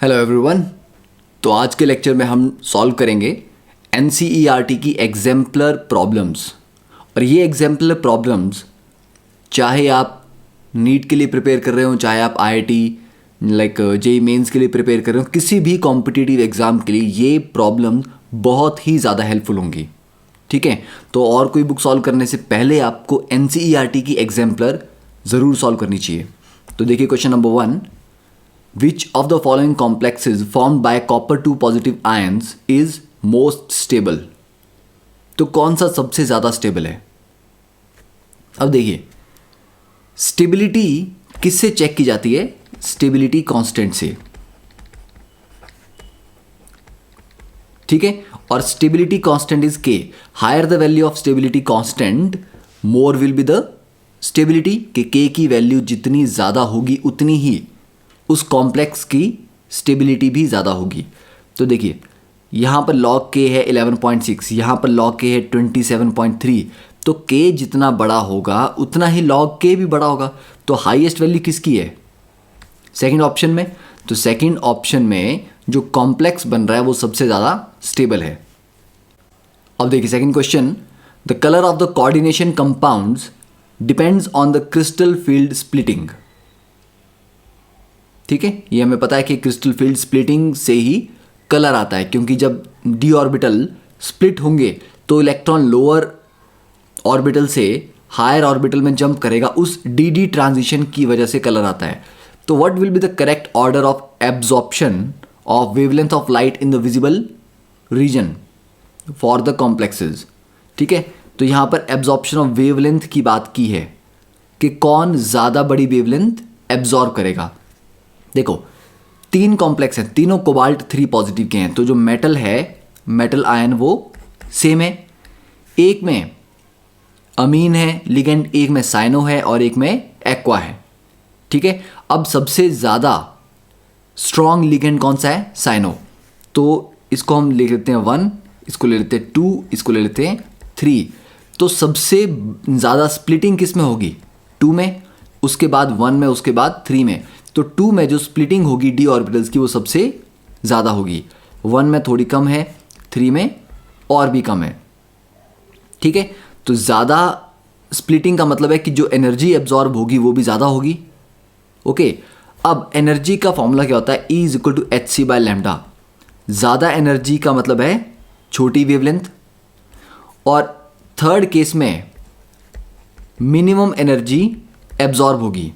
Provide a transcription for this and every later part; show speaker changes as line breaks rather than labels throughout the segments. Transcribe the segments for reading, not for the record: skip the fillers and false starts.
Hello everyone. तो आज के लेक्चर में हम सॉल्व करेंगे एनसीईआरटी की एग्जाम्पलर प्रॉब्लम्स। और ये एग्जाम्पलर प्रॉब्लम्स चाहे आप नीट के लिए प्रिपेयर कर रहे हो, चाहे आप आईआईटी लाइक जेईई मेंस के लिए प्रिपेयर कर रहे हो, किसी भी कॉम्पिटिटिव एग्ज़ाम के लिए ये प्रॉब्लम बहुत ही ज़्यादा हेल्पफुल होंगी। ठीक है, तो और कोई बुक सॉल्व करने से पहले आपको एनसीईआरटी की एग्जाम्पलर ज़रूर सॉल्व करनी चाहिए। तो देखिए question number 1, Which of the following complexes formed by copper 2 positive ions is most stable? तो कौन सा सबसे ज़्यादा स्टेबल है? अब देखिए, स्टेबिलिटी किससे चेक की जाती है? स्टेबिलिटी कांस्टेंट से। ठीक है, और stability constant is K. Higher the value of stability constant more will be the stability. K की वैल्यू जितनी ज़्यादा होगी उतनी ही उस कॉम्प्लेक्स की स्टेबिलिटी भी ज़्यादा होगी। तो देखिए यहाँ पर log k है 11.6, यहाँ पर log k है 27.3। तो k जितना बड़ा होगा उतना ही log k भी बड़ा होगा। तो हाईएस्ट वैल्यू किसकी है? सेकंड ऑप्शन में। तो सेकंड ऑप्शन में जो कॉम्प्लेक्स बन रहा है वो सबसे ज़्यादा स्टेबल है। अब देखिए second question, the colour of the coordination compounds depends on the crystal field splitting. ठीक है, ये हमें पता है कि क्रिस्टल फील्ड स्प्लिटिंग से ही कलर आता है, क्योंकि जब डी ऑर्बिटल स्प्लिट होंगे तो इलेक्ट्रॉन लोअर ऑर्बिटल से हायर ऑर्बिटल में जंप करेगा, उस डी ट्रांजिशन की वजह से कलर आता है। तो what will be the correct order of absorption of wavelength of light in the visible region for the complexes? ठीक है, तो यहाँ पर एब्जॉर्प्शन ऑफ वेवलेंथ की बात की है कि कौन ज़्यादा बड़ी वेवलेंथ एब्जॉर्ब करेगा। देखो तीन कॉम्प्लेक्स हैं, तीनों कोबाल्ट 3 पॉजिटिव के हैं। तो जो मेटल है, मेटल आयन वो सेम है। एक में अमीन है लिगेंड, एक में साइनो है और एक में एक्वा है। ठीक है, अब सबसे ज़्यादा स्ट्रॉन्ग लिगेंड कौन सा है? साइनो। तो इसको हम ले लेते हैं 1, इसको ले लेते हैं 2, इसको ले लेते हैं 3। तो सबसे ज़्यादा स्प्लिटिंग किस में होगी? 2 में, उसके बाद 1 में, उसके बाद 3 में। तो 2 में जो स्प्लिटिंग होगी डी ऑर्बिटल्स की वो सबसे ज़्यादा होगी। 1 में थोड़ी कम है, 3 में और भी कम है। ठीक है, तो ज़्यादा स्प्लिटिंग का मतलब है कि जो एनर्जी एब्जॉर्ब होगी वो भी ज़्यादा होगी। ओके, अब एनर्जी का फॉर्मूला क्या होता है? E = hc/λ। ज़्यादा एनर्जी का मतलब है छोटी वेवलेंथ, और थर्ड केस में मिनिमम एनर्जी एब्जॉर्ब होगी।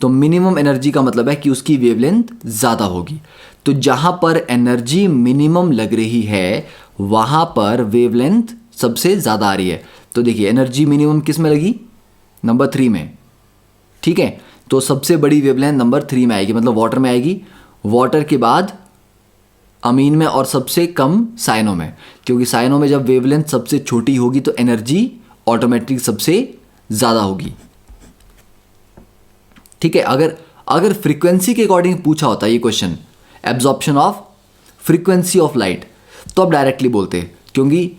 तो मिनिमम एनर्जी का मतलब है कि उसकी वेवलेंथ ज़्यादा होगी। तो जहाँ पर एनर्जी मिनिमम लग रही है वहाँ पर वेवलेंथ सबसे ज़्यादा आ रही है। तो देखिए एनर्जी मिनिमम किस में लगी? नंबर 3 में। ठीक है, तो सबसे बड़ी वेवलेंथ नंबर 3 में आएगी, मतलब वाटर में आएगी। वाटर के बाद अमीन में और सबसे कम साइनो में, क्योंकि साइनो में जब वेवलेंथ सबसे छोटी होगी तो एनर्जी ऑटोमेटिक सबसे ज़्यादा होगी। ठीक है, अगर फ्रीक्वेंसी के अकॉर्डिंग पूछा होता ये question, absorption of frequency of light, तो आप डायरेक्टली बोलते, क्योंकि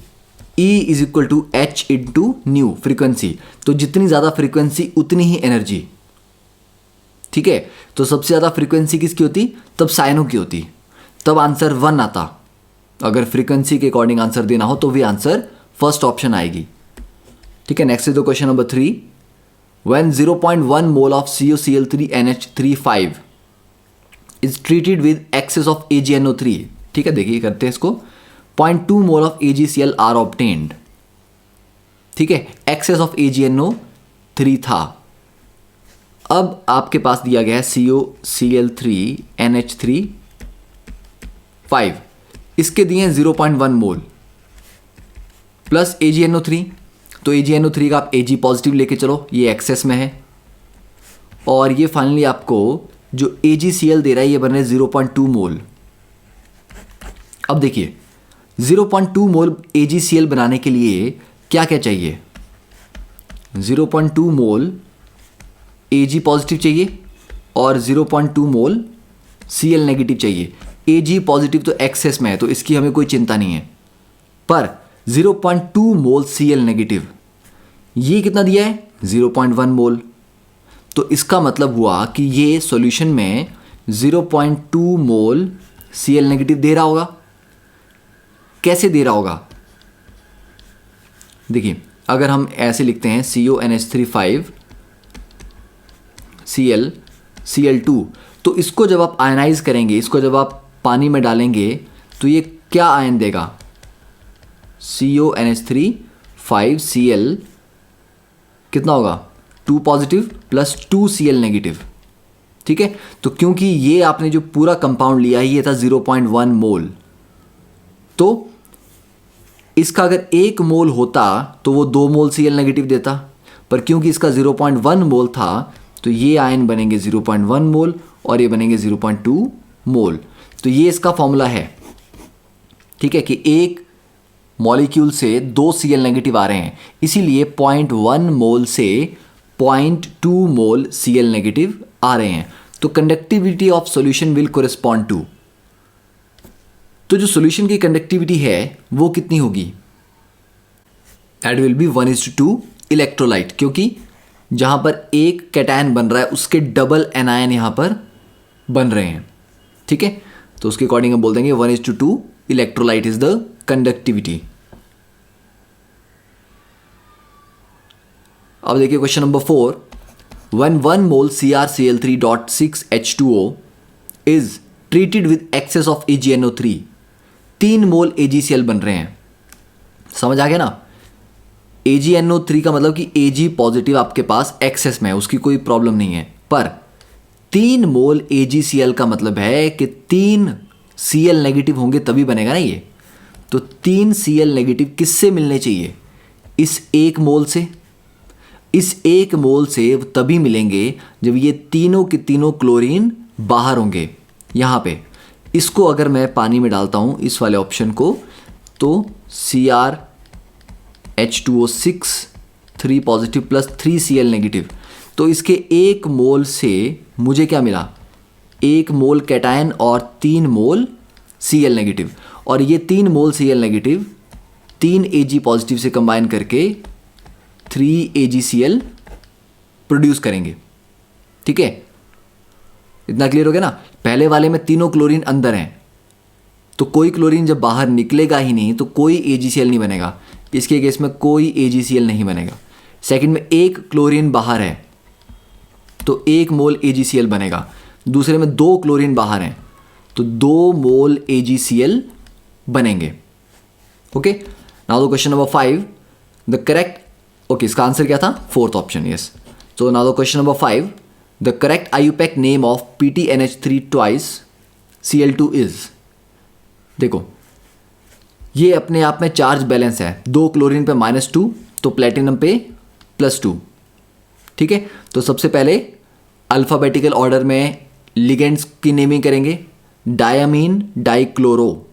E = h × न्यू फ्रीक्वेंसी। तो जितनी ज़्यादा फ्रीक्वेंसी उतनी ही एनर्जी। ठीक है, तो सबसे ज़्यादा फ्रीक्वेंसी किसकी होती? तब साइनो की होती, तब आंसर 1 आता। अगर फ्रीक्वेंसी के अकॉर्डिंग आंसर देना हो तो भी आंसर फर्स्ट ऑप्शन आएगी। ठीक है, next is the question number 3, when 0.1 mole of CuCl3 NH3 is treated with excess of AgNO3। ठीक है, देखिए करते हैं इसको। 0.2 mole of AgCl are obtained। ठीक है, excess of AgNO3 था। अब आपके पास दिया गया है CuCl3 NH3, इसके दिए 0.1 मोल प्लस AgNO3। तो AgNO3 का आप Ag पॉजिटिव लेके चलो, ये एक्सेस में है। और ये फाइनली आपको जो AgCl दे रहा है ये बन रहा है 0.2 मोल। अब देखिए 0.2 मोल AgCl बनाने के लिए क्या क्या चाहिए? 0.2 मोल Ag पॉजिटिव चाहिए और 0.2 मोल Cl नेगेटिव चाहिए। Ag पॉजिटिव तो एक्सेस में है तो इसकी हमें कोई चिंता नहीं है, पर 0.2 मोल Cl नेगेटिव ये कितना दिया है? 0.1 मोल। तो इसका मतलब हुआ कि ये सॉल्यूशन में 0.2 मोल Cl नेगेटिव दे रहा होगा। कैसे दे रहा होगा? देखिए, अगर हम ऐसे लिखते हैं CONH3 5 Cl Cl2, तो इसको जब आप आयनाइज करेंगे, इसको जब आप पानी में डालेंगे तो ये क्या आयन देगा? CONH3 5 Cl कितना होगा? 2 पॉजिटिव प्लस 2 Cl नेगेटिव। ठीक है, तो क्योंकि ये आपने जो पूरा कंपाउंड लिया है ये था 0.1 मोल, तो इसका अगर 1 मोल होता तो वो 2 मोल Cl नेगेटिव देता, पर क्योंकि इसका 0.1 मोल था तो ये आयन बनेंगे 0.1 मोल और ये बनेंगे 0.2 मोल। तो ये इसका फॉर्मूला है। ठीक है, कि एक मॉलिक्यूल से 2 Cl नेगेटिव आ रहे हैं, इसीलिए 0.1 मोल से 0.2 मोल Cl नेगेटिव आ रहे हैं। तो conductivity of solution will correspond to, तो जो सॉल्यूशन की कंडक्टिविटी है वो कितनी होगी? दैट विल बी 1:2 इलेक्ट्रोलाइट, क्योंकि जहां पर एक कैटायन बन रहा है उसके डबल एनायन यहां पर बन रहे हैं। ठीक है, तो उसके अकॉर्डिंग हम बोल देंगे 1:2 इलेक्ट्रोलाइट इज द कंडक्टिविटी। अब देखिए question number 4, when 1 mole CrCl3.6H2O is treated with excess of AgNO3, 3 mole AgCl बन रहे हैं। समझ आ गया ना? AgNO3 का मतलब कि Ag पॉजिटिव आपके पास एक्सेस में है, उसकी कोई प्रॉब्लम नहीं है, पर 3 मोल AgCl का मतलब है कि 3 Cl नेगेटिव होंगे तभी बनेगा ना ये। तो 3 Cl नेगेटिव किससे मिलने चाहिए? इस 1 मोल से। इस 1 मोल से तभी मिलेंगे जब ये तीनों के तीनों क्लोरीन बाहर होंगे। यहाँ पे इसको अगर मैं पानी में डालता हूँ, इस वाले ऑप्शन को, तो CrH2O6 3 positive plus 3 Cl negative, तो इसके 1 मोल से मुझे क्या मिला? 1 मोल कैटायन और 3 मोल Cl नेगेटिव, और ये 3 मोल Cl नेगेटिव 3 Ag पॉजिटिव से कंबाइन करके 3 AgCl प्रोड्यूस करेंगे। ठीक है, इतना क्लियर हो गया ना? पहले वाले में तीनों क्लोरीन अंदर हैं, तो कोई क्लोरीन जब बाहर निकलेगा ही नहीं तो कोई AgCl नहीं बनेगा। इसके केस में कोई AgCl नहीं बनेगा। सेकंड में 1 क्लोरीन बाहर है तो 1 मोल AgCl बनेगा। दूसरे में 2 क्लोरीन बाहर हैं तो 2 मोल AgCl बनेंगे। Okay, now the question number 5, the correct, okay इसका आंसर क्या था? 4th option, yes. So now the question number 5, the correct IUPAC name of PTNH3 twice Cl2 is. देखो, ये अपने आप में चार्ज बैलेंस है, 2 क्लोरीन पे -2 तो प्लेटिनम पे +2। ठीक है, तो सबसे पहले अल्फ़ाबेटिकल ऑर्डर में लिगेंड्स की नेमिंग करेंगे। डायमीन डाइक्लोरो,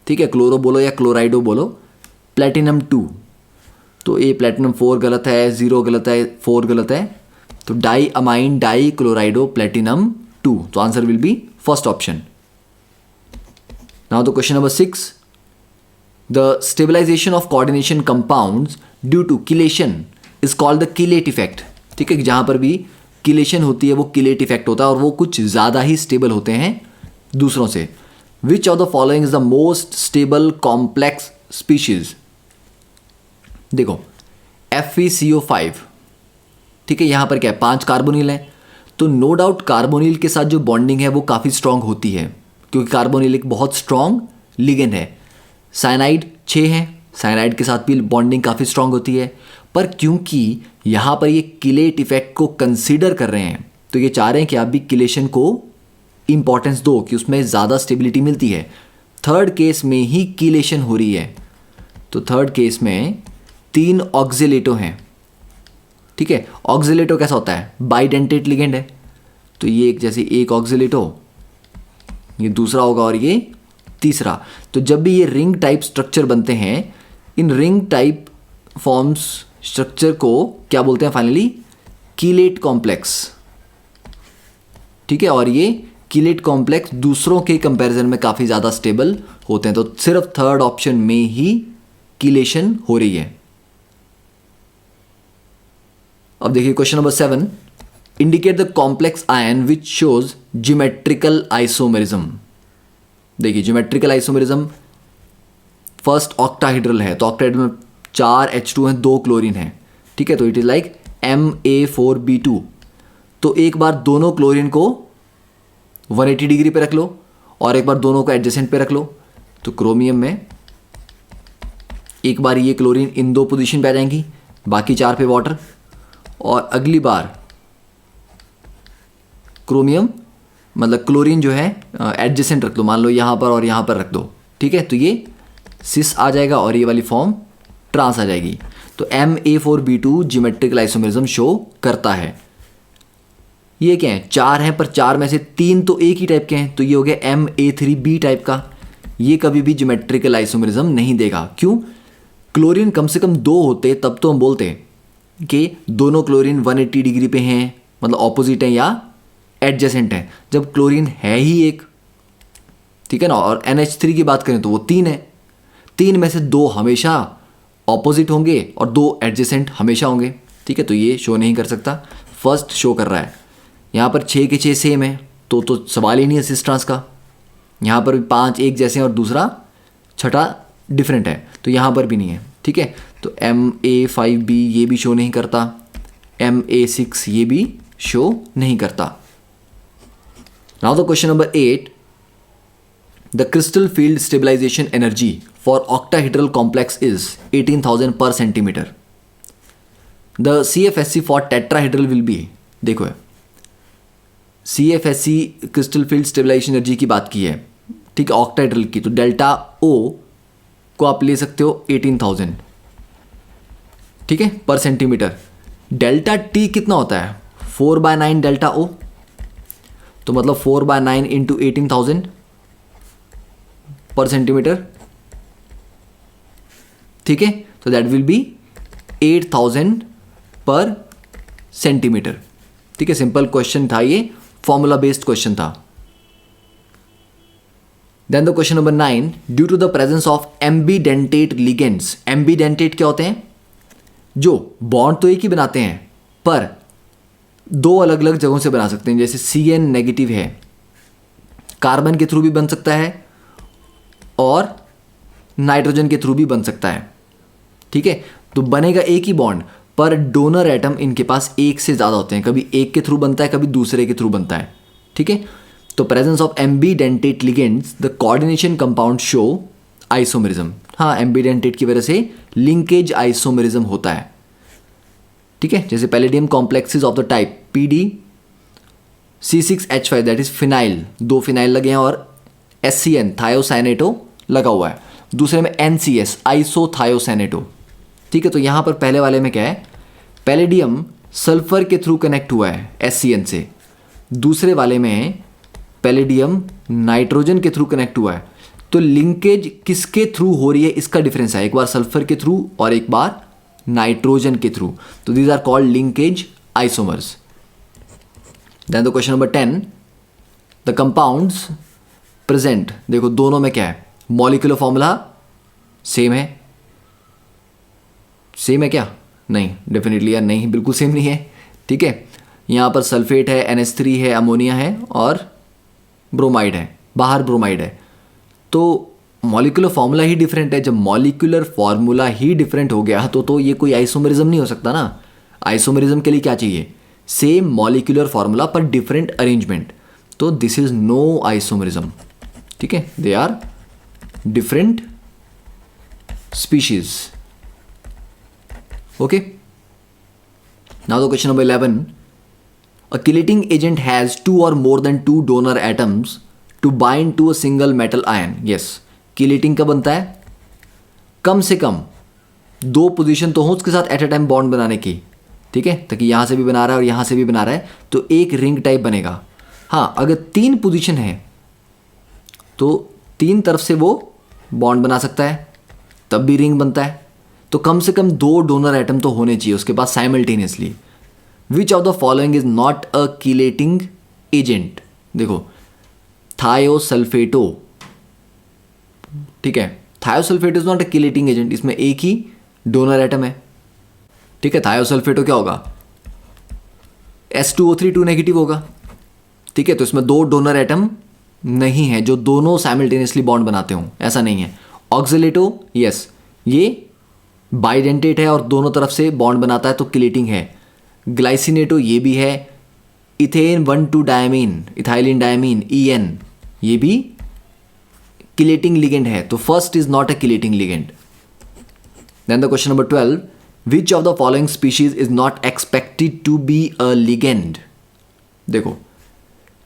ठीक है, क्लोरो बोलो या क्लोराइडो बोलो, प्लेटिनम 2, तो ये प्लेटिनम 4 गलत है, 0 गलत है, 4 गलत है, तो di amine di chlorido platinum 2, तो answer will be first option. Now the question number 6, the stabilisation of coordination compounds due to chelation is called the chelate effect. ठीक है, जहां पर भी किलेशन होती है वो किलेट इफेक्ट होता है और वो कुछ ज़्यादा ही स्टेबल होते हैं दूसरों से। विच of the following is the most stable complex species? देखो, FeCO5, ठीक है, यहाँ पर क्या है? 5 कार्बोनिल है, तो नो डाउट कार्बोनिल के साथ जो बॉन्डिंग है वो काफ़ी स्ट्रांग होती है, क्योंकि कार्बोनिल एक बहुत स्ट्रांग लिगेंड है। साइनाइड 6 है, साइनाइड के साथ भी बॉन्डिंग काफ़ी स्ट्रांग होती है, पर क्योंकि यहाँ पर ये किलेट इफेक्ट को कंसीडर कर रहे हैं तो ये चाह रहे हैं कि आप भी किलेशन को इंपॉर्टेंस दो, कि उसमें ज़्यादा स्टेबिलिटी मिलती है। थर्ड केस में ही किलेशन हो रही है, तो थर्ड केस में 3 ऑक्सिलेटो हैं। ठीक है, ऑक्सिलेटो कैसा होता है? बाइडेंटेट लिगेंड है, तो ये एक जैसे एक ऑक्सिलेटो, ये दूसरा होगा और ये तीसरा। तो जब भी ये रिंग टाइप स्ट्रक्चर बनते हैं, in ring type forms structure को क्या बोलते हैं फाइनली? Chelate complex. ठीक है, और ये कीलेट कॉम्प्लेक्स दूसरों के कंपैरिजन में काफ़ी ज़्यादा स्टेबल होते हैं, तो सिर्फ थर्ड ऑप्शन में ही कीलेशन हो रही है। अब देखिए question number 7, indicate the complex ion which shows geometrical isomerism. देखिए ज्योमेट्रिकल आइसोमेरिज्म फर्स्ट ऑक्टाहेड्रल है, तो ऑक्टाहेड्रल में 4 H2 हैं, 2 क्लोरीन है, ठीक है। तो इट इज लाइक Ma4B2। तो एक बार दोनों क्लोरीन को 180 डिग्री पे रख लो और एक बार दोनों को एडजेसेंट पे रख लो। तो क्रोमियम में एक बार ये क्लोरीन इन 2 पोजीशन पे आ जाएंगी, बाकी 4 पे वाटर, और अगली बार क्रोमियम मतलब क्लोरीन जो है एडजेसेंट रख दो, मान लो यहाँ पर और यहाँ पर रख दो, ठीक है। तो ये सिस आ जाएगा और ये वाली फॉर्म ट्रांस आ जाएगी। तो Ma4B2 ज्योमेट्रिकल आइसोमेरिज्म शो करता है। ये क्या है, 4 हैं पर 4 में से 3 तो एक ही टाइप के हैं, तो ये हो गया Ma3B टाइप का। ये कभी भी ज्योमेट्रिकल आइसोमेरिज्म नहीं देगा। क्यों? क्लोरीन कम से कम 2 होते तब तो हम बोलते कि दोनों क्लोरीन 180 डिग्री पे हैं, मतलब ऑपोजिट हैं या एडजेसेंट हैं। जब क्लोरीन है ही एक, ठीक है ना, और NH3 की बात करें तो वो 3 है, 3 में से 2 हमेशा ऑपोजिट होंगे और 2 एडजेसेंट हमेशा होंगे, ठीक है। तो ये शो नहीं कर सकता, फर्स्ट शो कर रहा है। यहाँ पर 6 के 6 सेम है तो सवाल ही नहीं है सिस ट्रांस का। यहाँ पर भी 5 एक जैसे हैं और दूसरा छठा डिफरेंट है, तो यहाँ पर भी नहीं है, ठीक है। तो Ma5B ये भी शो नहीं करता, Ma6 ये भी शो नहीं करता। Now the question number 8, the crystal field stabilisation energy for octahedral complex is 18,000 per centimeter. The CFSC for tetrahedral will be, देखो है CFSC crystal field stabilisation energy की बात की है, ठीक है, ऑक्टाहेड्रल की। तो डेल्टा O को आप ले सकते हो 18,000, ठीक है, पर सेंटीमीटर। डेल्टा T कितना होता है, 4/9 डेल्टा O, तो मतलब 4/9 इंटू 18,000 पर सेंटीमीटर, ठीक है। तो दैट विल बी 8,000 पर सेंटीमीटर, ठीक है। सिंपल क्वेश्चन था ये, फॉर्मूला बेस्ड क्वेश्चन था। Then the question number 9, due to the presence of ambidentate ligands. Ambidentate क्या होते हैं, जो बॉन्ड तो एक ही बनाते हैं पर 2 अलग अलग जगहों से बना सकते हैं। जैसे Cn नेगेटिव है, कार्बन के थ्रू भी बन सकता है और नाइट्रोजन के थ्रू भी बन सकता है, ठीक है। तो बनेगा एक ही बॉन्ड पर डोनर एटम इनके पास एक से ज़्यादा होते हैं, कभी एक के थ्रू बनता है, कभी दूसरे के थ्रू बनता है, ठीक है। तो presence of ambidentate ligands the coordination compound show isomerism. हाँ, एम्बीडेंटेट की वजह से लिंकेज आइसोमेरिज्म होता है, ठीक है। जैसे palladium complexes of the type PD C6H5 that is phenyl, 2 phenyl लगे हैं और SCN थायोसाइनेटो लगा हुआ है, दूसरे में NCS आइसोथायोसाइनेटो, ठीक है। तो यहाँ पर पहले वाले में क्या है, पैलेडियम सल्फर के थ्रू कनेक्ट हुआ है SCN से, दूसरे वाले में पैलेडियम नाइट्रोजन के थ्रू कनेक्ट हुआ है। तो लिंकेज किसके थ्रू हो रही है इसका डिफरेंस है, एक बार सल्फर के थ्रू और एक बार नाइट्रोजन के थ्रू। तो these are called linkage isomers. Then the question number 10, the compounds present. देखो दोनों में क्या है, मॉलिक्यूलर फॉर्मूला सेम है, सेम है क्या, नहीं, डेफिनेटली यार नहीं, बिल्कुल सेम नहीं है, ठीक है। यहाँ पर सल्फेट है, NH3 है, अमोनिया है और ब्रोमाइड है, बाहर ब्रोमाइड है। तो मॉलिक्यूलर फॉर्मूला ही डिफरेंट है। जब मॉलिक्यूलर फॉर्मूला ही डिफरेंट हो गया तो ये कोई आइसोमेरिज्म नहीं हो सकता ना। आइसोमेरिज्म के लिए क्या चाहिए, सेम मॉलिक्यूलर फॉर्मूला पर डिफरेंट अरेंजमेंट। तो दिस इज नो आइसोमेरिज्म, ठीक है, they are different species, okay. Now the question number 11, a chelating agent has 2 or more than 2 donor atoms to bind to a single metal ion. Yes, chelating कब बनता है, कम से कम 2 position तो हो उसके साथ एट अ टाइम बॉन्ड बनाने की, ठीक है, ताकि यहाँ से भी बना रहा है और यहाँ से भी बना रहा है तो एक रिंग टाइप बनेगा। हाँ, अगर 3 पोजीशन है तो 3 तरफ से वो बॉन्ड बना सकता है, तब भी रिंग बनता है। तो कम से कम 2 डोनर एटम तो होने चाहिए उसके पास simultaneously. Which of the following is not a chelating agent. देखो थायोसल्फेटो, ठीक है, thiosulfato is not a chelating agent, इसमें एक ही डोनर एटम है, ठीक है। थायोसल्फेटो क्या होगा, H2O3 2 नेगेटिव होगा, ठीक है। तो इसमें दो डोनर एटम नहीं है जो दोनों साइमल्टेनियसली बॉन्ड बनाते हों, ऐसा नहीं है। ऑक्सिलेटो यस, ये बाइडेंटेट है और दोनों तरफ से बॉन्ड बनाता है तो किलेटिंग है। ग्लाइसिनेटो ये भी है। Ethane 1,2 diamine, ethylene diamine EN, ये भी किलेटिंग लिगेंड है। तो first is not a chelating ligand. Then the question number 12, which of the following species is not expected to be a ligand. देखो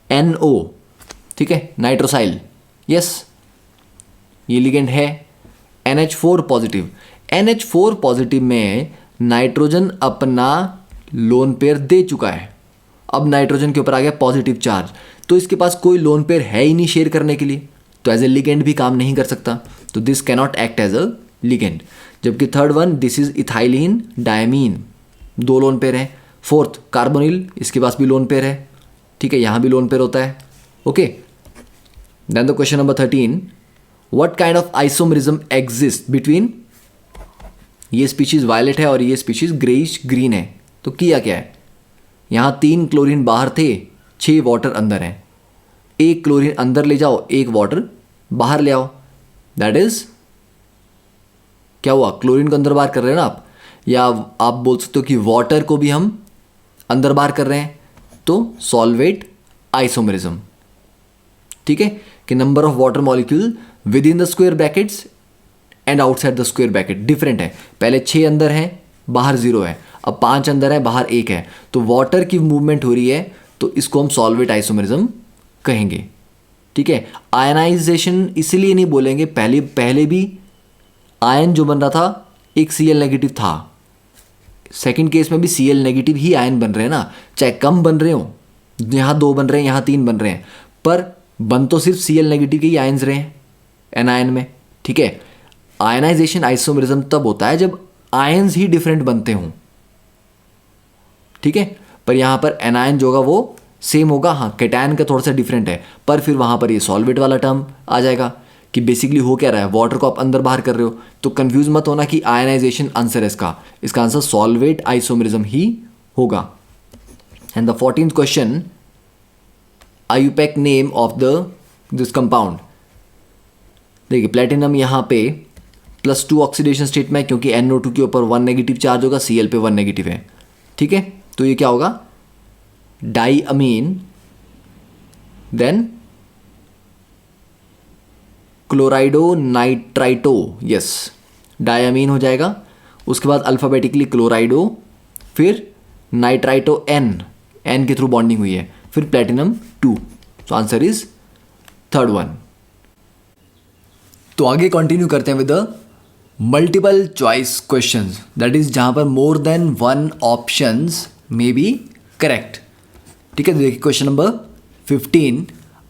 NO, ठीक है, नाइट्रोसाइल, यस ये ligand है। NH4 positive, NH4 positive में nitrogen अपना lone pair दे चुका है, अब नाइट्रोजन के ऊपर आ गया पॉजिटिव चार्ज, तो इसके पास कोई लोन पेयर है ही नहीं शेयर करने के लिए, तो एज ए लिगेंड भी काम नहीं कर सकता, तो this cannot act as a ligand. जबकि third one, this is ethylene diamine, दो लोन पेयर है। फोर्थ कार्बोनिल, इसके पास भी लोन पेयर है, ठीक है, यहाँ भी लोन पेयर होता है, okay. Then the question number 13, what kind of isomerism exist between, ये स्पीशीज वायलेट है और ये स्पीशीज ग्रेइश ग्रीन है, तो किया क्या है, यहाँ 3 क्लोरीन बाहर थे, 6 वाटर अंदर हैं, एक क्लोरीन अंदर ले जाओ, एक वाटर बाहर ले आओ, दैट इज क्या हुआ, क्लोरीन को अंदर बाहर कर रहे हैं ना आप, या आप बोल सकते हो कि वाटर को भी हम अंदर बाहर कर रहे हैं, तो सॉल्वेट आइसोमरिज्म, ठीक है, कि number of water molecule with in the square brackets and outside the square bracket different है। पहले 6 अंदर हैं, बाहर 0 है, अब 5 अंदर है, बाहर 1 है, तो वाटर की मूवमेंट हो रही है, तो इसको हम सॉल्वेट आइसोमरिज्म कहेंगे, ठीक है। आयनाइजेशन इसलिए नहीं बोलेंगे, पहले भी आयन जो बन रहा था एक Cl नेगेटिव था, सेकंड केस में भी Cl नेगेटिव ही आयन बन रहे हैं ना, चाहे कम बन रहे हो, यहाँ 2 बन रहे हैं, यहाँ 3 बन रहे हैं, पर बन तो सिर्फ Cl नेगेटिव के ही आयन्स रहे हैं एनायन में, ठीक है। आयनाइजेशन आइसोमरिज्म तब होता है जब आयन्स ही डिफरेंट बनते हों, ठीक है, पर यहाँ पर एनायन जो होगा वो सेम होगा, हाँ कैटायन का थोड़ा सा डिफरेंट है, पर फिर वहाँ पर ये सॉल्वेट वाला टर्म आ जाएगा कि बेसिकली हो क्या रहा है, वाटर को आप अंदर बाहर कर रहे हो, तो कंफ्यूज मत होना कि आयनाइजेशन आंसर है इसका आंसर सॉल्वेट आइसोमरिज्म ही होगा। And the 14th question, IUPAC name of this compound. देखिए प्लेटिनम यहाँ पे +2 ऑक्सीडेशन स्टेट में, क्योंकि NO2 के ऊपर 1 नेगेटिव चार्ज होगा, Cl पे 1 नेगेटिव है, ठीक है, तो ये क्या होगा, डाईअमीन, देन क्लोराइडो नाइट्राइटो, यस डाईअमीन हो जाएगा, उसके बाद अल्फाबेटिकली क्लोराइडो, फिर नाइट्राइटो N के थ्रू बॉन्डिंग हुई है, फिर प्लेटिनम 2, तो आंसर इज थर्ड वन। तो आगे कंटिन्यू करते हैं with the multiple choice questions, that is जहां पर more than 1 options may be correct, ठीक है। देखिए question number 15,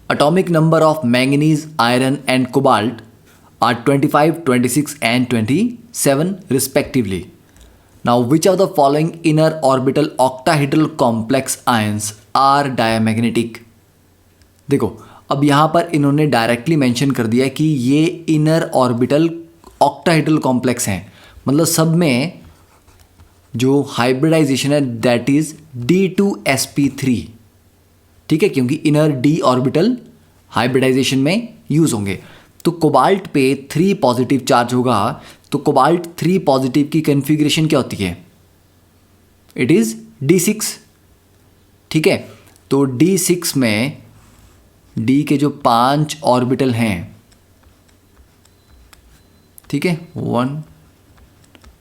atomic number of manganese, iron and cobalt are 25, 26 and 27 respectively. Now which of the following inner orbital octahedral complex ions are diamagnetic? देखो अब यहाँ पर इन्होंने डायरेक्टली मेंशन कर दिया कि ये इनर ऑर्बिटल ऑक्टाहेड्रल कॉम्प्लेक्स हैं, मतलब सब में जो हाइब्रिडाइजेशन है दैट इज D2sp3, ठीक है, क्योंकि इनर d ऑर्बिटल हाइब्रिडाइजेशन में यूज होंगे। तो कोबाल्ट पे 3 पॉजिटिव चार्ज होगा, तो कोबाल्ट 3 पॉजिटिव की कन्फिग्रेशन क्या होती है, इट इज D6, ठीक है। तो D6 में D के जो 5 ऑर्बिटल हैं, ठीक है, 1,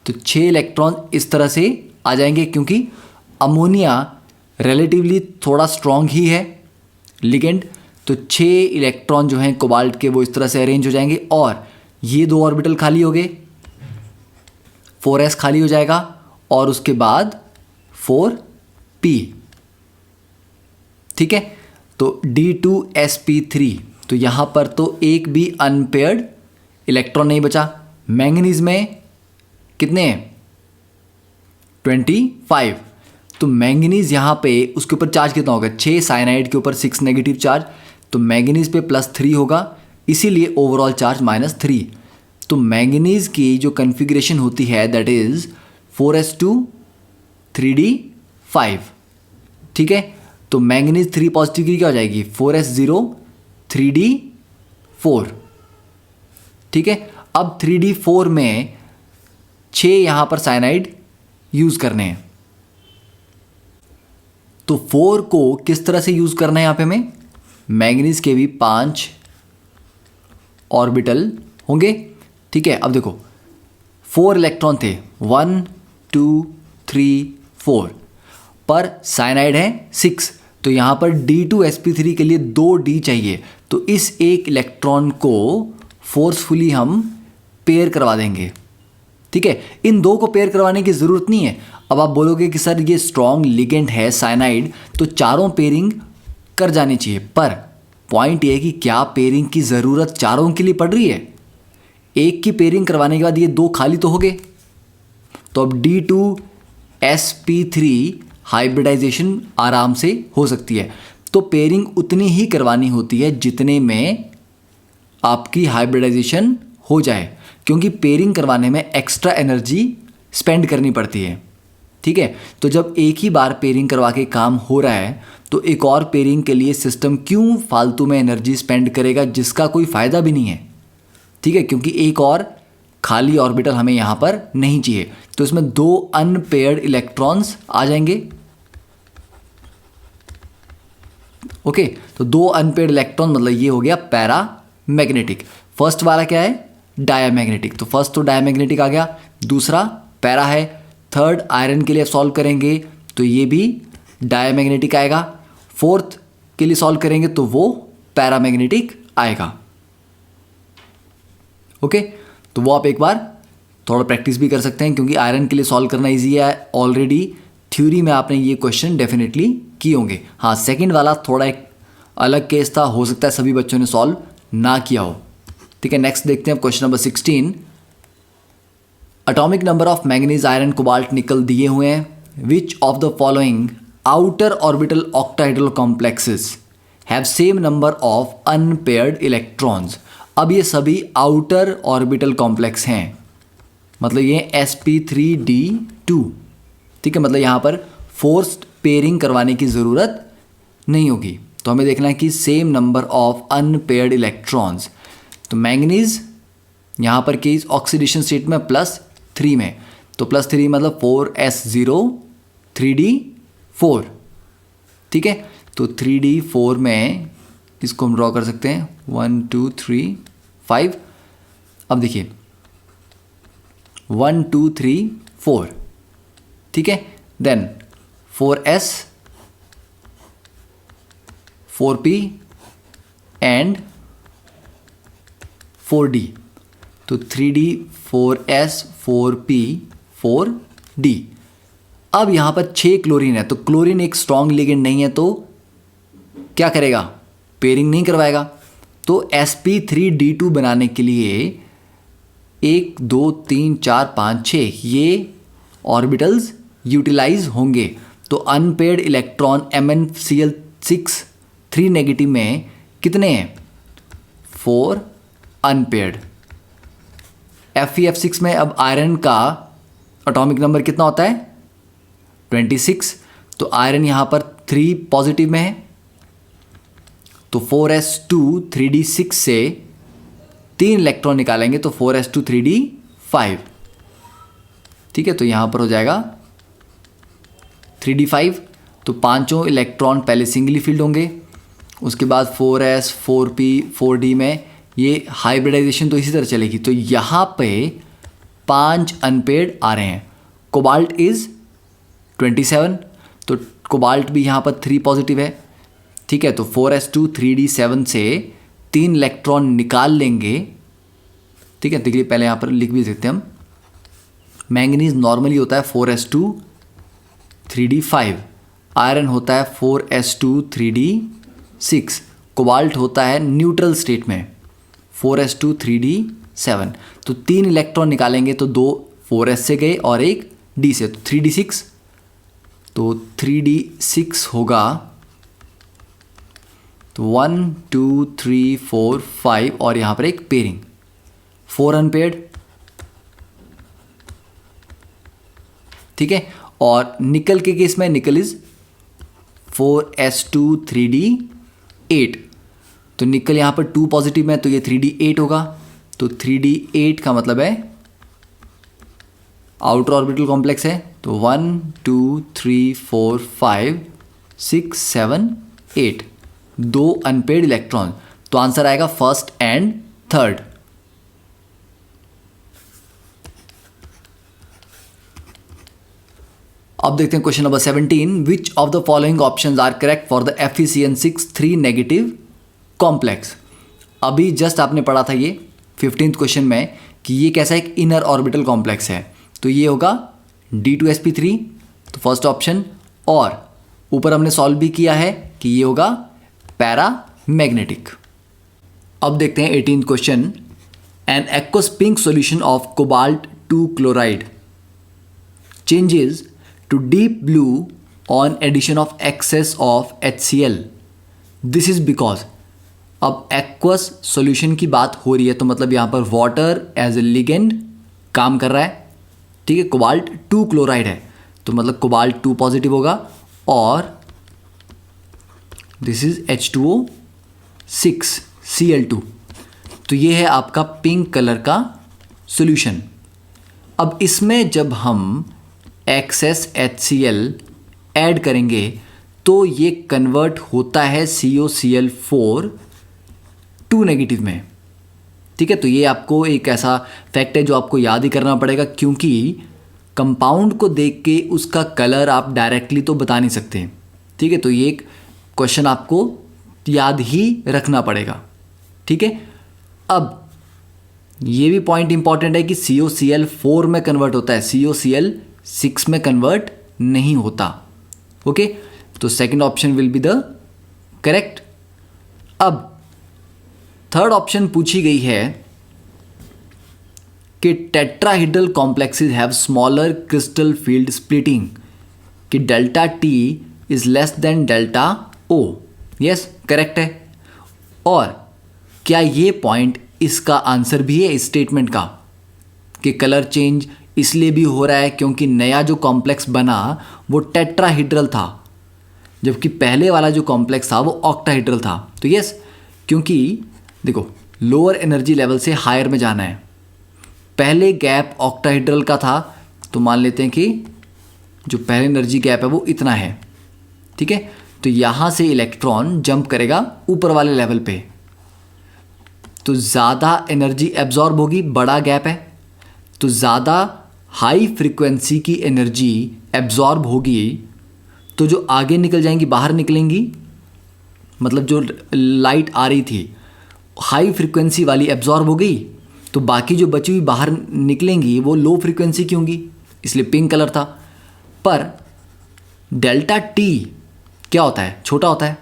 तो 6 इलेक्ट्रॉन इस तरह से आ जाएंगे, क्योंकि अमोनिया रिलेटिवली थोड़ा स्ट्रॉन्ग ही है लिगेंड, तो 6 इलेक्ट्रॉन जो हैं कोबाल्ट के वो इस तरह से अरेंज हो जाएंगे, और ये 2 ऑर्बिटल खाली हो गए, 4s खाली हो जाएगा, और उसके बाद 4p, ठीक है। तो D2sp3, तो यहाँ पर तो एक भी अनपेयर्ड इलेक्ट्रॉन नहीं बचा। मैंगनीज में कितने हैं, 25, तो मैंगनीज यहाँ पे उसके ऊपर चार्ज कितना होगा, 6, साइनाइड के ऊपर 6 नेगेटिव चार्ज, तो मैंगनीज पे +3 होगा, इसीलिए ओवरऑल चार्ज -3। तो मैंगनीज की जो कन्फिग्रेशन होती है दैट इज 4s2 3d5, ठीक है, तो मैंगनीज 3 पॉजिटिव की क्या हो जाएगी 4s0 3d4, ठीक है। अब 3d4 में 6 यहां पर साइनाइड यूज करने हैं, तो 4 को किस तरह से यूज करना है यहां पे हमें, मैंगनीज के भी 5 ऑर्बिटल होंगे, ठीक है। अब देखो 4 इलेक्ट्रॉन थे 1 2 3 4, पर साइनाइड है 6, तो यहाँ पर D2sp3 के लिए 2 D चाहिए, तो इस एक इलेक्ट्रॉन को फोर्सफुली हम पेयर करवा देंगे, ठीक है। इन दो को पेयर करवाने की ज़रूरत नहीं है। अब आप बोलोगे कि सर ये स्ट्रॉन्ग लिगेंड है साइनाइड, तो चारों पेयरिंग कर जानी चाहिए, पर पॉइंट ये है कि क्या पेयरिंग की ज़रूरत चारों के लिए पड़ रही है। एक की पेयरिंग करवाने के बाद ये 2 खाली तो हो गए, तो अब D2sp3 हाइब्रिडाइजेशन आराम से हो सकती है। तो पेयरिंग उतनी ही करवानी होती है जितने में आपकी हाइब्रिडाइजेशन हो जाए, क्योंकि पेयरिंग करवाने में एक्स्ट्रा एनर्जी स्पेंड करनी पड़ती है, ठीक है। तो जब एक ही बार पेयरिंग करवा के काम हो रहा है, तो एक और पेयरिंग के लिए सिस्टम क्यों फालतू में एनर्जी स्पेंड करेगा जिसका कोई फ़ायदा भी नहीं है, ठीक है, क्योंकि एक और खाली ऑर्बिटल हमें यहाँ पर नहीं चाहिए। तो इसमें 2 अनपेयर्ड इलेक्ट्रॉन्स आ जाएंगे, ओके। तो 2 अनपेयर्ड इलेक्ट्रॉन मतलब ये हो गया पैरा मैग्नेटिक। फर्स्ट वाला क्या है डायामैग्नेटिक, तो फर्स्ट तो डायामैग्नेटिक आ गया, दूसरा पैरा है। थर्ड आयरन के लिए सॉल्व करेंगे तो ये भी डायामैग्नेटिक आएगा। फोर्थ के लिए सॉल्व करेंगे तो वो पैरामैग्नेटिक आएगा, ओके। तो वो आप एक बार थोड़ा प्रैक्टिस भी कर सकते हैं, क्योंकि आयरन के लिए सॉल्व करना इजी है, ऑलरेडी थ्योरी में आपने ये क्वेश्चन डेफिनेटली किए होंगे। हाँ, सेकंड वाला थोड़ा एक अलग केस था, हो सकता है सभी बच्चों ने सॉल्व ना किया हो, ठीक है। नेक्स्ट देखते हैं question number 16। Atomic number of manganese iron cobalt nickel दिए हुए हैं। विच of the following outer orbital octahedral complexes have same number of unpaired electrons. अब ये सभी आउटर ऑर्बिटल कॉम्प्लेक्स हैं, मतलब ये sp3d2, ठीक है। मतलब यहाँ पर फोर्स्ड पेयरिंग करवाने की ज़रूरत नहीं होगी। तो हमें देखना है कि same number of unpaired electrons. तो मैंगनीज यहाँ पर केस ऑक्सीडेशन स्टेट में +3 में, तो +3 मतलब 4s0 3d4, ठीक है। तो 3d4 में इसको हम ड्रॉ कर सकते हैं 1 2 3 5। अब देखिए 1 2 3 4, ठीक है। Then 4s 4p and 4d, तो 3d 4s 4p 4d। अब यहाँ पर 6 क्लोरीन है, तो क्लोरीन एक स्ट्रॉन्ग लिगेंड नहीं है, तो क्या करेगा पेयरिंग नहीं करवाएगा। तो sp3d2 बनाने के लिए 1 2 3 4 5 6 ये ऑर्बिटल्स यूटिलाइज होंगे। तो अनपेयर्ड इलेक्ट्रॉन MnCl6 3 नेगेटिव में कितने हैं 4 अनपेयर्ड। FeF6 में अब आयरन का एटॉमिक नंबर कितना होता है 26, तो आयरन यहाँ पर 3 पॉजिटिव में है, तो 4s2 3d6 से 3 इलेक्ट्रॉन निकालेंगे तो 4s2 3d5, ठीक है। तो यहाँ पर हो जाएगा 3d5, तो पांचों इलेक्ट्रॉन पहले सिंगली फील्ड होंगे, उसके बाद 4s 4p 4d में ये हाइब्रिडाइजेशन तो इसी तरह चलेगी। तो यहाँ पे 5 अनपेयर्ड आ रहे हैं। कोबाल्ट इज़ 27, तो कोबाल्ट भी यहाँ पर 3 पॉजिटिव है, ठीक है। तो 4s2 3d7 से 3 इलेक्ट्रॉन निकाल लेंगे, ठीक है। देखिए पहले यहाँ पर लिख भी सकते हैं हम, मैंगनीज नॉर्मली होता है 4s2 3d5, आयरन होता है 4s2 3d6, कोबाल्ट होता है न्यूट्रल स्टेट में 4s2 3d7। तो 3 इलेक्ट्रॉन निकालेंगे तो 2 4s से गए और एक d से, तो 3d6, तो 3d6 होगा तो 1 2 3 4 5 और यहाँ पर एक पेयरिंग 4 अनपेयर्ड, ठीक है। और निकल के केस में निकल इज 4s2 3d8। तो निकल यहाँ पर 2 पॉजिटिव में, तो ये 3d8 होगा। तो 3d8 का मतलब है आउटर ऑर्बिटल कॉम्प्लेक्स है। तो 1 2 3 4 5 6 7 8, 2 अनपेड इलेक्ट्रॉन। तो आंसर आएगा फर्स्ट एंड थर्ड। अब देखते हैं question number 17। Which of the following options are correct for the Fe6 3 negative complex. अभी जस्ट आपने पढ़ा था ये 15th क्वेश्चन में कि ये कैसा एक इनर ऑर्बिटल कॉम्प्लेक्स है। तो ये होगा D2sp3, तो फर्स्ट ऑप्शन। और ऊपर हमने सॉल्व भी किया है कि ये होगा पैरामैग्नेटिक। अब देखते हैं 18th question. An aqueous pink solution of cobalt 2 chloride changes to deep blue on addition of excess of HCl. This is because अब एक्वस सॉल्यूशन की बात हो रही है, तो मतलब यहाँ पर वाटर एज ए लिगेंड काम कर रहा है। ठीक है, कोबाल्ट 2 क्लोराइड है, तो मतलब कोबाल्ट 2 पॉजिटिव होगा। और दिस इज H2O6 Cl2। तो ये है आपका पिंक कलर का सॉल्यूशन। अब इसमें जब हम एक्सेस HCl ऐड करेंगे तो ये कन्वर्ट होता है COCl4 2 नेगेटिव में। ठीक है, तो ये आपको एक ऐसा फैक्ट है जो आपको याद ही करना पड़ेगा, क्योंकि कंपाउंड को देख के उसका कलर आप डायरेक्टली तो बता नहीं सकते। ठीक है, तो ये एक क्वेश्चन आपको याद ही रखना पड़ेगा। ठीक है, अब ये भी पॉइंट इंपॉर्टेंट है कि COCl4 में कन्वर्ट होता है, COCl6 में कन्वर्ट नहीं होता। ओके, तो second option will be the correct. अब थर्ड ऑप्शन पूछी गई है कि tetrahedral complexes have smaller crystal field splitting, कि delta T is less than delta O। Yes, correct है। और क्या ये पॉइंट इसका आंसर भी है इस स्टेटमेंट का कि कलर चेंज इसलिए भी हो रहा है क्योंकि नया जो कॉम्प्लेक्स बना वो टेट्राहेड्रल था, जबकि पहले वाला जो कॉम्प्लेक्स था वो ऑक्टाहेड्रल था। तो यस, क्योंकि देखो लोअर एनर्जी लेवल से हायर में जाना है। पहले गैप ऑक्टाहेड्रल का था, तो मान लेते हैं कि जो पहले एनर्जी गैप है वो इतना है। ठीक है, तो यहाँ से इलेक्ट्रॉन जंप करेगा ऊपर वाले लेवल पे, तो ज़्यादा एनर्जी एब्जॉर्ब होगी, बड़ा गैप है, तो ज़्यादा हाई फ्रीक्वेंसी की एनर्जी एब्जॉर्ब होगी। तो जो आगे निकल जाएंगी, बाहर निकलेंगी, मतलब जो लाइट आ रही थी हाई फ्रीक्वेंसी वाली एब्जॉर्ब हो गई, तो बाकी जो बची हुई बाहर निकलेंगी वो लो फ्रीक्वेंसी की होंगी, इसलिए पिंक कलर था। पर डेल्टा T क्या होता है, छोटा होता है।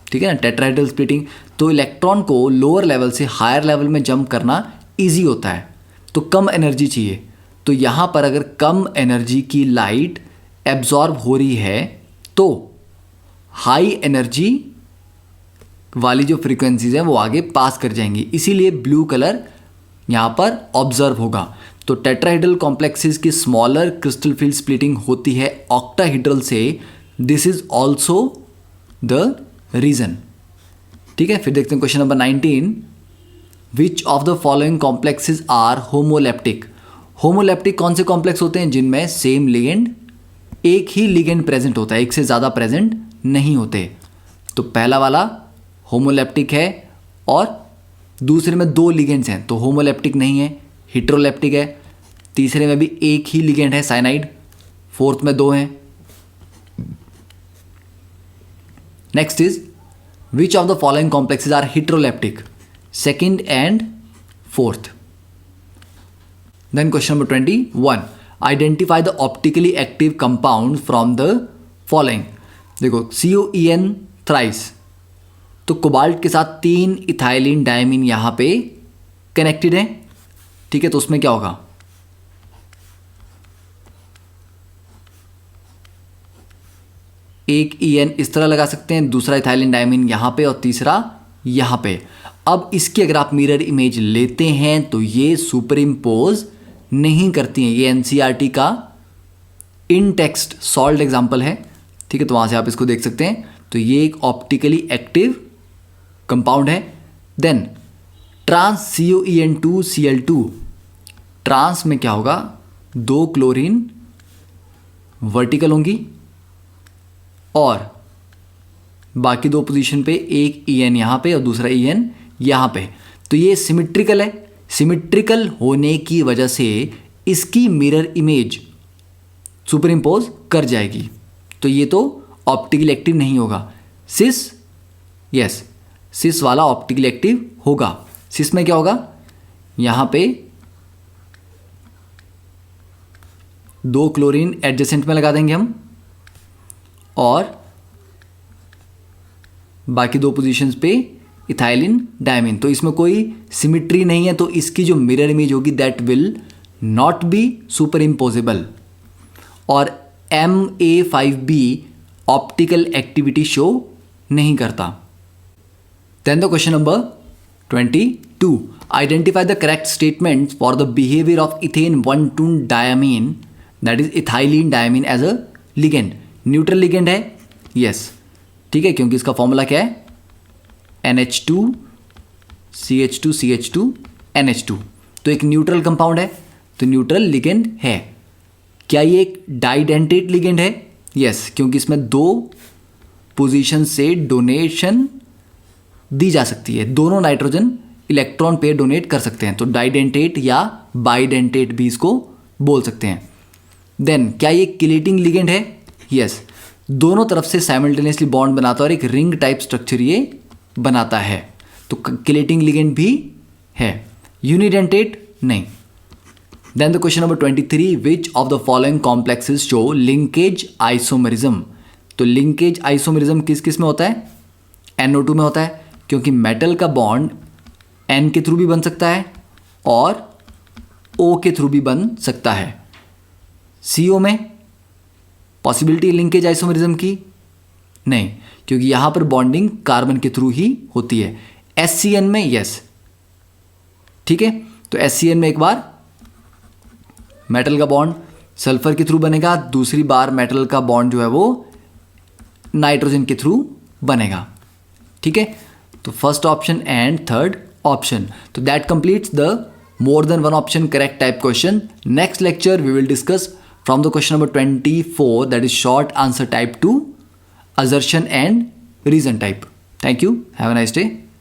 ठीक है ना, टेट्राहेड्रल स्प्लिटिंग, तो इलेक्ट्रॉन को लोअर लेवल से हायर लेवल में जंप करना ईजी होता है, तो कम एनर्जी चाहिए। तो यहाँ पर अगर कम एनर्जी की लाइट एब्जॉर्ब हो रही है तो हाई एनर्जी वाली जो फ्रीक्वेंसीज हैं वो आगे पास कर जाएंगी, इसीलिए ब्लू कलर यहाँ पर ऑब्जर्व होगा। तो टेट्राहेड्रल कॉम्प्लेक्सेस की स्मॉलर क्रिस्टल फील्ड स्प्लिटिंग होती है ऑक्टाहेड्रल से। This is also the reason. ठीक है, फिर देखते हैं question number 19। Which of the following complexes are homoleptic. Homoleptic कौन से कॉम्प्लेक्स होते हैं जिनमें सेम लिगेंड, एक ही लिगेंड प्रेजेंट होता है, एक से ज़्यादा प्रेजेंट नहीं होते। तो पहला वाला होमोलेप्टिक है और दूसरे में 2 लिगेंड्स हैं, तो होमोलेप्टिक नहीं है, हेटेरोलेप्टिक है। तीसरे में भी एक ही लिगेंड है, साइनाइड। फोर्थ में 2 हैं। Next is which of the following complexes are heteroleptic, second and fourth. Then question number 21, identify the optically active compound from the following. देखो COEN थ्राइस, तो कोबाल्ट के साथ 3 इथाइलिन डायमीन यहाँ पे connected है। ठीक है, तो उसमें क्या होगा, एक EN इस तरह लगा सकते हैं, दूसरा इथाइलिन डायमीन यहाँ पे और तीसरा यहाँ पे। अब इसकी अगर आप मिरर इमेज लेते हैं तो ये सुपर इम्पोज नहीं करती हैं। ये NCERT का इन टेक्स्ट सॉल्व्ड एग्जाम्पल है, ठीक है, तो वहाँ से आप इसको देख सकते हैं। तो ये एक ऑप्टिकली एक्टिव कंपाउंड है। देन ट्रांस COEN2Cl2, ट्रांस में क्या होगा, 2 क्लोरीन वर्टिकल होंगी और बाकी 2 पोजीशन पे एक EN यहाँ पे और दूसरा EN यहाँ पे। तो ये सिमिट्रिकल है, सिमिट्रिकल होने की वजह से इसकी मिरर इमेज सुपर इम्पोज कर जाएगी, तो ये तो ऑप्टिकली एक्टिव नहीं होगा। सिस, यस, सिस वाला ऑप्टिकली एक्टिव होगा। सिस में क्या होगा, यहाँ पे 2 क्लोरीन एडजेसेंट में लगा देंगे हम और बाकी 2 पोजीशंस पे इथाइलिन डायमीन। तो इसमें कोई सिमिट्री नहीं है, तो इसकी जो मिरर इमेज होगी that will not be superimposable. और MA5B ऑप्टिकल एक्टिविटी शो नहीं करता। Then the question number 22, identify the correct statement for the behaviour of ethane 1,2 diamine that is ethylene diamine as a ligand. Neutral ligand है, yes, ठीक है, क्योंकि इसका formula क्या है, NH2 CH2 CH2 NH2। तो एक न्यूट्रल कंपाउंड है, तो न्यूट्रल लिगेंड है। क्या ये एक डाइडेंटेट लिगेंड है, यस, क्योंकि इसमें 2 पोजीशन से डोनेशन दी जा सकती है, दोनों नाइट्रोजन इलेक्ट्रॉन पेयर डोनेट कर सकते हैं, तो डाइडेंटेट या बाइडेंटेट भी इसको बोल सकते हैं। देन क्या ये किलेटिंग लिगेंड है, यस, दोनों तरफ से साइमल्टेनियसली बॉन्ड बनाता है और एक रिंग टाइप स्ट्रक्चर ये बनाता है, तो किलेटिंग लिगेंड भी है। यूनिडेंटेट नहीं। Then the question number 23, which of the following complexes show linkage isomerism. तो लिंकेज आइसोमेरिज्म किस किस में होता है, NO2 में होता है, क्योंकि मेटल का बॉन्ड N के थ्रू भी बन सकता है और O के थ्रू भी बन सकता है। CO में पॉसिबिलिटी लिंकेज आइसोमेरिज्म की नहीं, क्योंकि यहां पर बॉन्डिंग कार्बन के थ्रू ही होती है। SCN में यस, ठीक है, तो SCN में एक बार मेटल का बॉन्ड सल्फर के थ्रू बनेगा, दूसरी बार मेटल का बॉन्ड जो है वो नाइट्रोजन के थ्रू बनेगा, ठीक है। तो first option and third option, तो that completes the more than one option correct type question. Next lecture we will discuss from the question number 24, that is short answer type 2, assertion and reason type. Thank you. Have a nice day.